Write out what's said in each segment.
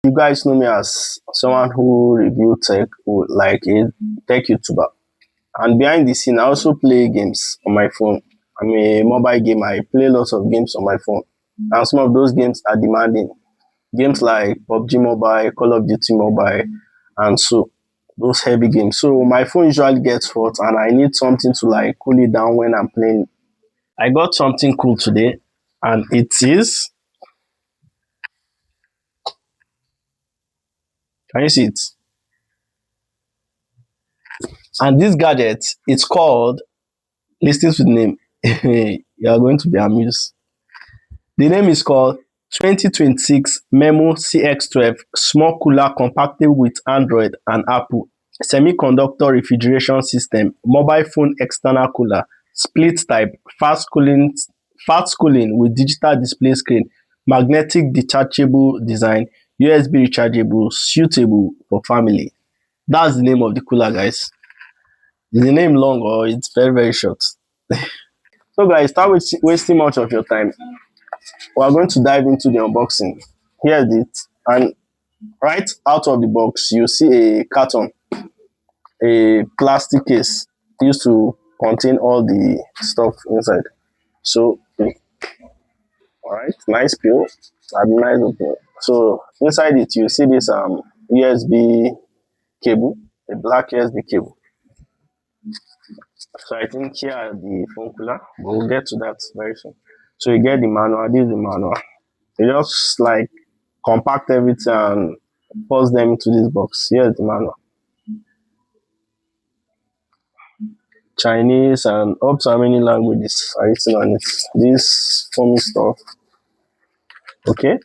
You guys know me as someone who review tech, like a tech YouTuber. And behind the scene, I also play games on my phone. I'm a mobile gamer. I play lots of games on my phone. And some of those games are demanding. Games like PUBG Mobile, Call of Duty Mobile, and so those heavy games. So my phone usually gets hot and I need something to like cool it down when I'm playing. I got something cool today and it is, can you see it? And this gadget, it's called, listen to the name. You are going to be amused. The name is called 2026 MEMO CX12 Small Cooler Compatible with Android and Apple. Semiconductor refrigeration system, mobile phone external cooler, split type, fast cooling with digital display screen, magnetic detachable design, USB rechargeable, suitable for family. That's the name of the cooler, guys. Is the name long or it's very, very short? So guys, start wasting much of your time. We are going to dive into the unboxing. Here's it. And right out of the box, you see a carton, a plastic case used to contain all the stuff inside. So, all right, nice peel. And nice opening. So inside it, you see this USB cable, a black USB cable. So I think here are the phone cooler, but we'll get to that very soon. So you get the manual. This is the manual. You just like compact everything and force them into this box. Here's the manual. Chinese and up to how many languages are written on it. This foamy stuff. Okay.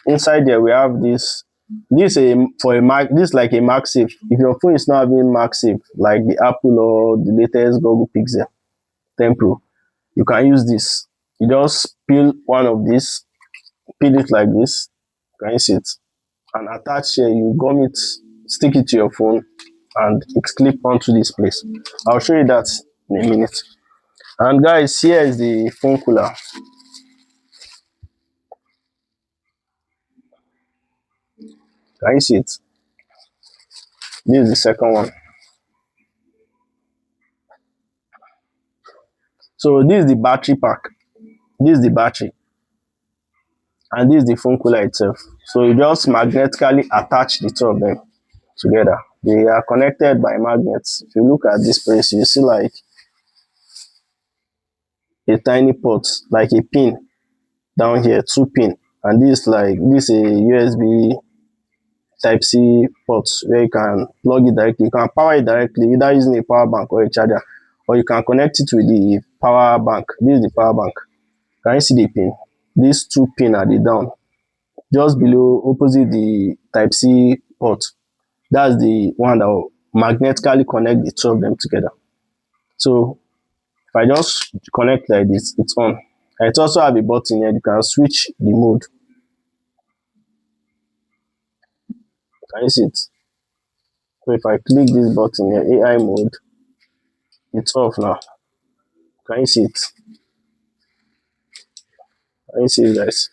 Inside there we have this. This a for a Mac. This is like a MagSafe. If your phone is not having MagSafe, like the Apple or the latest Google Pixel 10 Pro, you can use this. You just peel one of these, peel it like this. Can you see it? And attach here. You gum it, stick it to your phone, and it clip onto this place. I'll show you that in a minute. And guys, here is the phone cooler. Can you see it? This is the second one. So this is the battery pack. This is the battery. And this is the phone cooler itself. So you just magnetically attach the two of them together. They are connected by magnets. If you look at this place, you see like a tiny port, like a pin down here, 2 pin. And this is a USB Type C port where you can plug it directly. You can power it directly, either using a power bank or a charger, or you can connect it with the power bank. This is the power bank. Can you see the pin? These 2 pin are the down, just below, opposite the Type C port. That's the one that will magnetically connect the two of them together. So if I just connect like this, it's on. And it also have a button here. You can switch the mode. Can you see it? So if I click this button here, AI mode, it's off now. Can you see it? Can you see it, guys?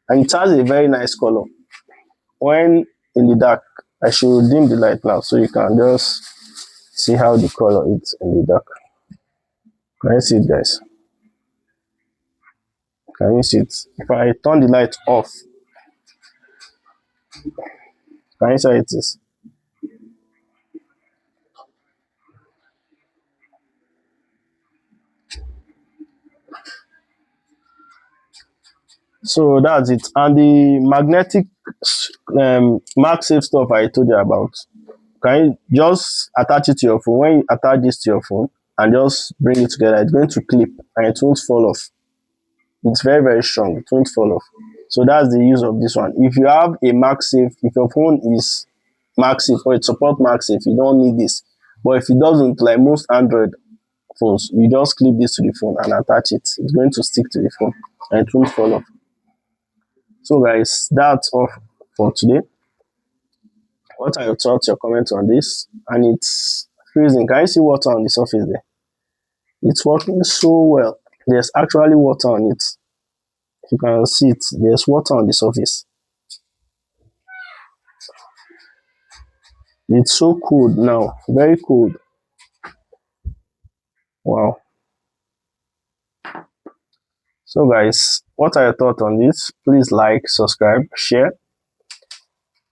And it has a very nice color. When in the dark, I should dim the light now so you can just see how the color is in the dark. Can you see it, guys? Can you see it? If I turn the light off, can you see how it is? So that's it. And the magnetic MagSafe stuff I told you about, can you just attach it to your phone? When you attach this to your phone and just bring it together, it's going to clip and it won't fall off. It's very, very strong. It won't fall off. So that's the use of this one. If you have a MagSafe, if your phone is MagSafe or it supports MagSafe, you don't need this. But if it doesn't, like most Android phones, you just clip this to the phone and attach it. It's going to stick to the phone and it won't fall off. So guys, that's all for today. What are your thoughts, your comments on this? And it's freezing. Can you see water on the surface there? It's working so well. There's actually water on it. You can see it. There's water on the surface. It's so cold now, very cold. Wow. So guys, what are your thoughts on this? Please like, subscribe, share,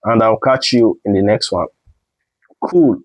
and I'll catch you in the next one. Cool.